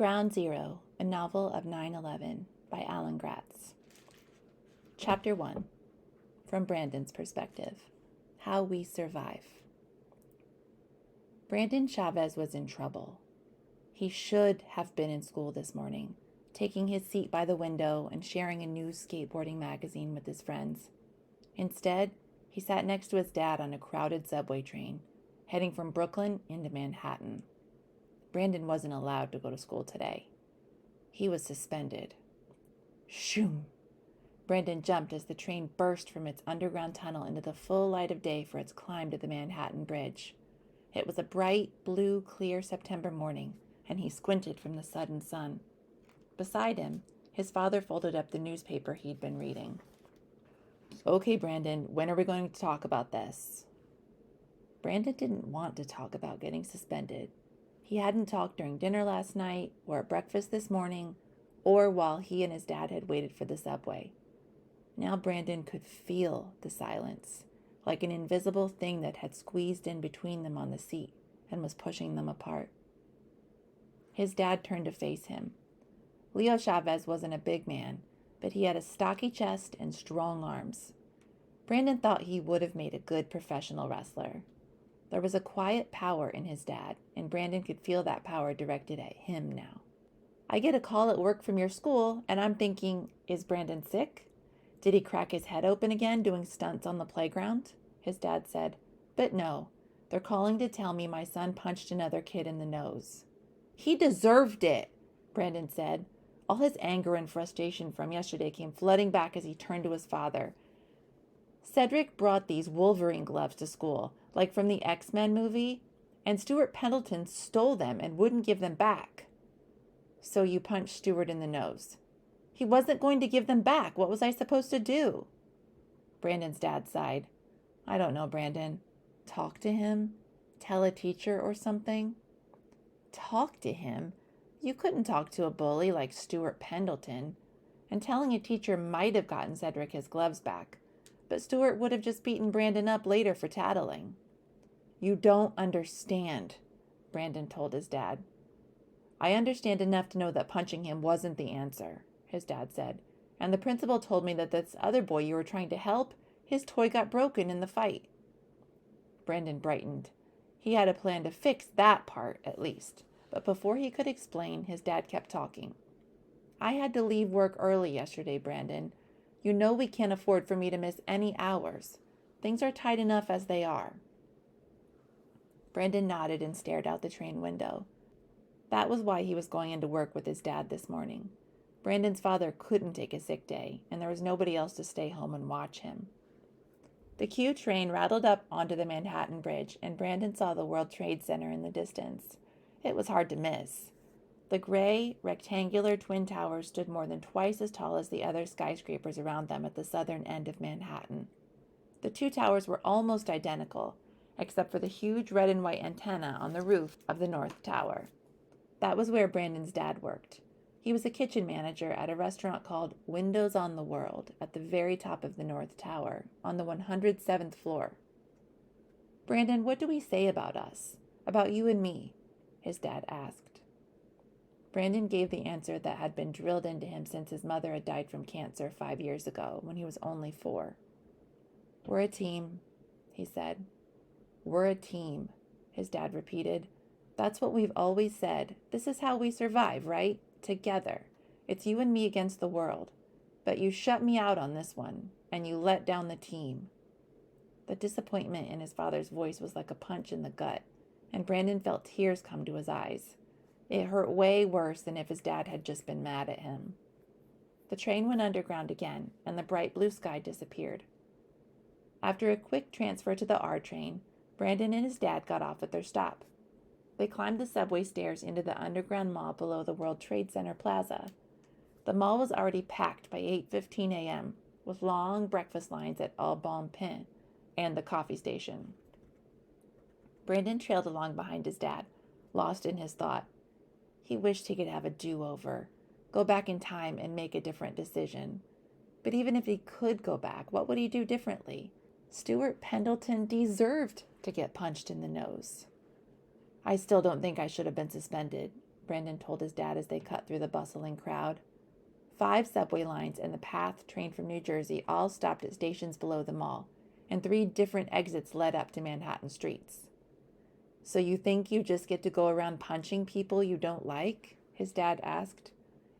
Ground Zero, a novel of 9/11 by Alan Gratz. Chapter 1. From Brandon's perspective. How we survive. Brandon Chavez was in trouble. He should have been in school this morning, taking his seat by the window and sharing a new skateboarding magazine with his friends. Instead, he sat next to his dad on a crowded subway train, heading from Brooklyn into Manhattan. Brandon wasn't allowed to go to school today. He was suspended. Shoom! Brandon jumped as the train burst from its underground tunnel into the full light of day for its climb to the Manhattan Bridge. It was a bright, blue, clear September morning, and he squinted from the sudden sun. Beside him, his father folded up the newspaper he'd been reading. "Okay, Brandon, when are we going to talk about this?" Brandon didn't want to talk about getting suspended. He hadn't talked during dinner last night, or at breakfast this morning, or while he and his dad had waited for the subway. Now Brandon could feel the silence, like an invisible thing that had squeezed in between them on the seat and was pushing them apart. His dad turned to face him. Leo Chavez wasn't a big man, but he had a stocky chest and strong arms. Brandon thought he would have made a good professional wrestler. There was a quiet power in his dad, and Brandon could feel that power directed at him now. "I get a call at work from your school, and I'm thinking, is Brandon sick? Did he crack his head open again doing stunts on the playground?" His dad said. "But no, they're calling to tell me my son punched another kid in the nose." "He deserved it," Brandon said. All his anger and frustration from yesterday came flooding back as he turned to his father. "Cedric brought these Wolverine gloves to school, like from the X-Men movie, and Stuart Pendleton stole them and wouldn't give them back." "So you punched Stuart in the nose." "He wasn't going to give them back. What was I supposed to do?" Brandon's dad sighed. "I don't know, Brandon. Talk to him? Tell a teacher or something?" Talk to him? You couldn't talk to a bully like Stuart Pendleton. And telling a teacher might have gotten Cedric his gloves back, but Stuart would have just beaten Brandon up later for tattling. "You don't understand," Brandon told his dad. "I understand enough to know that punching him wasn't the answer," his dad said. "And the principal told me that this other boy you were trying to help, his toy got broken in the fight." Brandon brightened. He had a plan to fix that part, at least. But before he could explain, his dad kept talking. "I had to leave work early yesterday, Brandon. You know we can't afford for me to miss any hours. Things are tight enough as they are." Brandon nodded and stared out the train window. That was why he was going into work with his dad this morning. Brandon's father couldn't take a sick day, and there was nobody else to stay home and watch him. The Q train rattled up onto the Manhattan Bridge, and Brandon saw the World Trade Center in the distance. It was hard to miss. The gray, rectangular twin towers stood more than twice as tall as the other skyscrapers around them at the southern end of Manhattan. The two towers were almost identical, except for the huge red and white antenna on the roof of the North Tower. That was where Brandon's dad worked. He was a kitchen manager at a restaurant called Windows on the World at the very top of the North Tower, on the 107th floor. "Brandon, what do we say about us? About you and me?" his dad asked. Brandon gave the answer that had been drilled into him since his mother had died from cancer 5 years ago, when he was only 4. "We're a team," he said. "We're a team," his dad repeated. "That's what we've always said. This is how we survive, right? Together. It's you and me against the world. But you shut me out on this one, and you let down the team." The disappointment in his father's voice was like a punch in the gut, and Brandon felt tears come to his eyes. It hurt way worse than if his dad had just been mad at him. The train went underground again, and the bright blue sky disappeared. After a quick transfer to the R train, Brandon and his dad got off at their stop. They climbed the subway stairs into the underground mall below the World Trade Center Plaza. The mall was already packed by 8:15 a.m., with long breakfast lines at Au Bon Pain and the coffee station. Brandon trailed along behind his dad, lost in his thought. He wished he could have a do-over, go back in time and make a different decision. But even if he could go back, what would he do differently? Stuart Pendleton deserved to get punched in the nose. "I still don't think I should have been suspended," Brandon told his dad as they cut through the bustling crowd. 5 subway lines and the PATH train from New Jersey all stopped at stations below the mall, and 3 different exits led up to Manhattan streets. "So you think you just get to go around punching people you don't like?" his dad asked.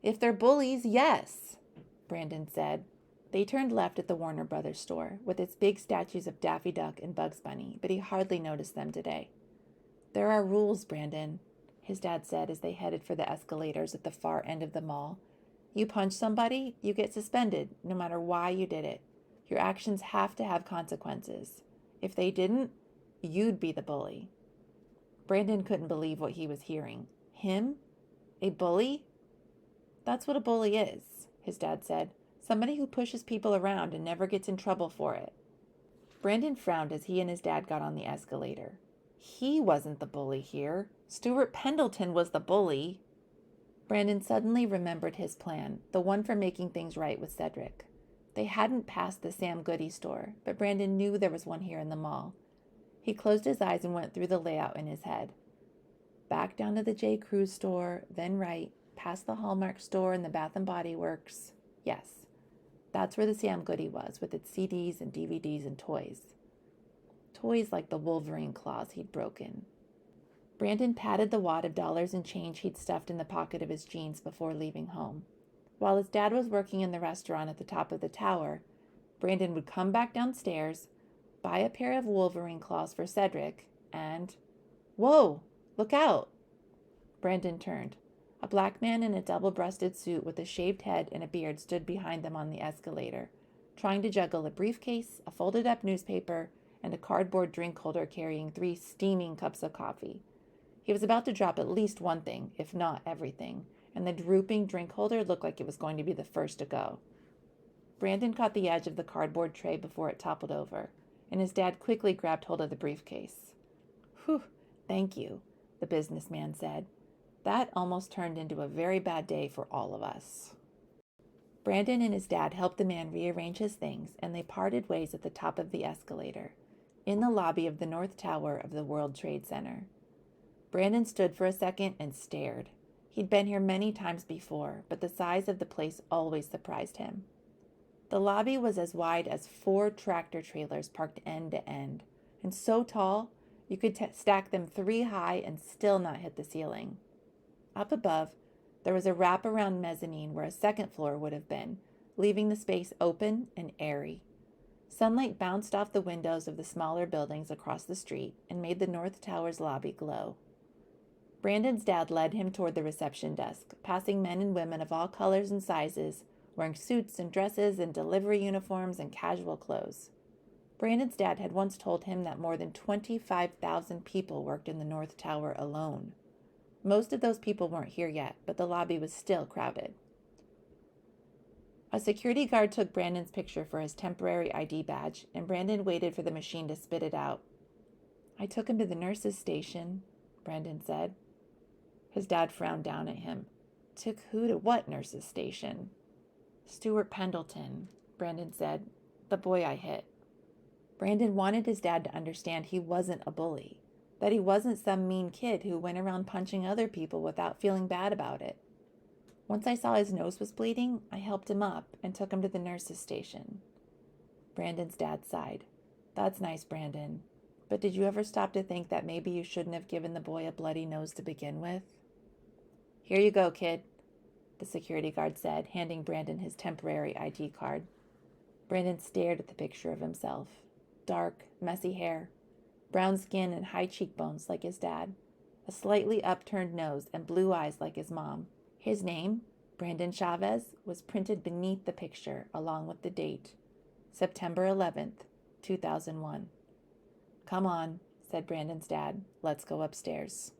"If they're bullies, yes," Brandon said. They turned left at the Warner Brothers store, with its big statues of Daffy Duck and Bugs Bunny, but he hardly noticed them today. "There are rules, Brandon," his dad said as they headed for the escalators at the far end of the mall. "You punch somebody, you get suspended, no matter why you did it. Your actions have to have consequences. If they didn't, you'd be the bully." Brandon couldn't believe what he was hearing. Him? A bully? "That's what a bully is," his dad said. "Somebody who pushes people around and never gets in trouble for it." Brandon frowned as he and his dad got on the escalator. He wasn't the bully here. Stuart Pendleton was the bully. Brandon suddenly remembered his plan, the one for making things right with Cedric. They hadn't passed the Sam Goody store, but Brandon knew there was one here in the mall. He closed his eyes and went through the layout in his head. Back down to the J. Crew store, then right, past the Hallmark store and the Bath and Body Works. Yes, that's where the Sam Goody was, with its CDs and DVDs and toys. Toys like the Wolverine claws he'd broken. Brandon patted the wad of dollars and change he'd stuffed in the pocket of his jeans before leaving home. While his dad was working in the restaurant at the top of the tower, Brandon would come back downstairs, buy a pair of Wolverine claws for Cedric, and... Whoa! Look out! Brandon turned. A black man in a double-breasted suit with a shaved head and a beard stood behind them on the escalator, trying to juggle a briefcase, a folded-up newspaper, and a cardboard drink holder carrying 3 steaming cups of coffee. He was about to drop at least one thing, if not everything, and the drooping drink holder looked like it was going to be the first to go. Brandon caught the edge of the cardboard tray before it toppled over, and his dad quickly grabbed hold of the briefcase. "Whew, thank you," the businessman said. "That almost turned into a very bad day for all of us." Brandon and his dad helped the man rearrange his things, and they parted ways at the top of the escalator, in the lobby of the North Tower of the World Trade Center. Brandon stood for a second and stared. He'd been here many times before, but the size of the place always surprised him. The lobby was as wide as 4 tractor trailers parked end to end, and so tall you could stack them 3 high and still not hit the ceiling. Up above, there was a wraparound mezzanine where a second floor would have been, leaving the space open and airy. Sunlight bounced off the windows of the smaller buildings across the street and made the North Tower's lobby glow. Brandon's dad led him toward the reception desk, passing men and women of all colors and sizes, wearing suits and dresses and delivery uniforms and casual clothes. Brandon's dad had once told him that more than 25,000 people worked in the North Tower alone. Most of those people weren't here yet, but the lobby was still crowded. A security guard took Brandon's picture for his temporary ID badge, and Brandon waited for the machine to spit it out. "I took him to the nurse's station," Brandon said. His dad frowned down at him. "Took who to what nurse's station?" "Stuart Pendleton," Brandon said. "The boy I hit." Brandon wanted his dad to understand he wasn't a bully, that he wasn't some mean kid who went around punching other people without feeling bad about it. "Once I saw his nose was bleeding, I helped him up and took him to the nurse's station." Brandon's dad sighed. "That's nice, Brandon. But did you ever stop to think that maybe you shouldn't have given the boy a bloody nose to begin with?" "Here you go, kid," the security guard said, handing Brandon his temporary ID card. Brandon stared at the picture of himself. Dark, messy hair, brown skin and high cheekbones like his dad, a slightly upturned nose and blue eyes like his mom. His name, Brandon Chavez, was printed beneath the picture along with the date, September 11th, 2001. "Come on," said Brandon's dad. "Let's go upstairs."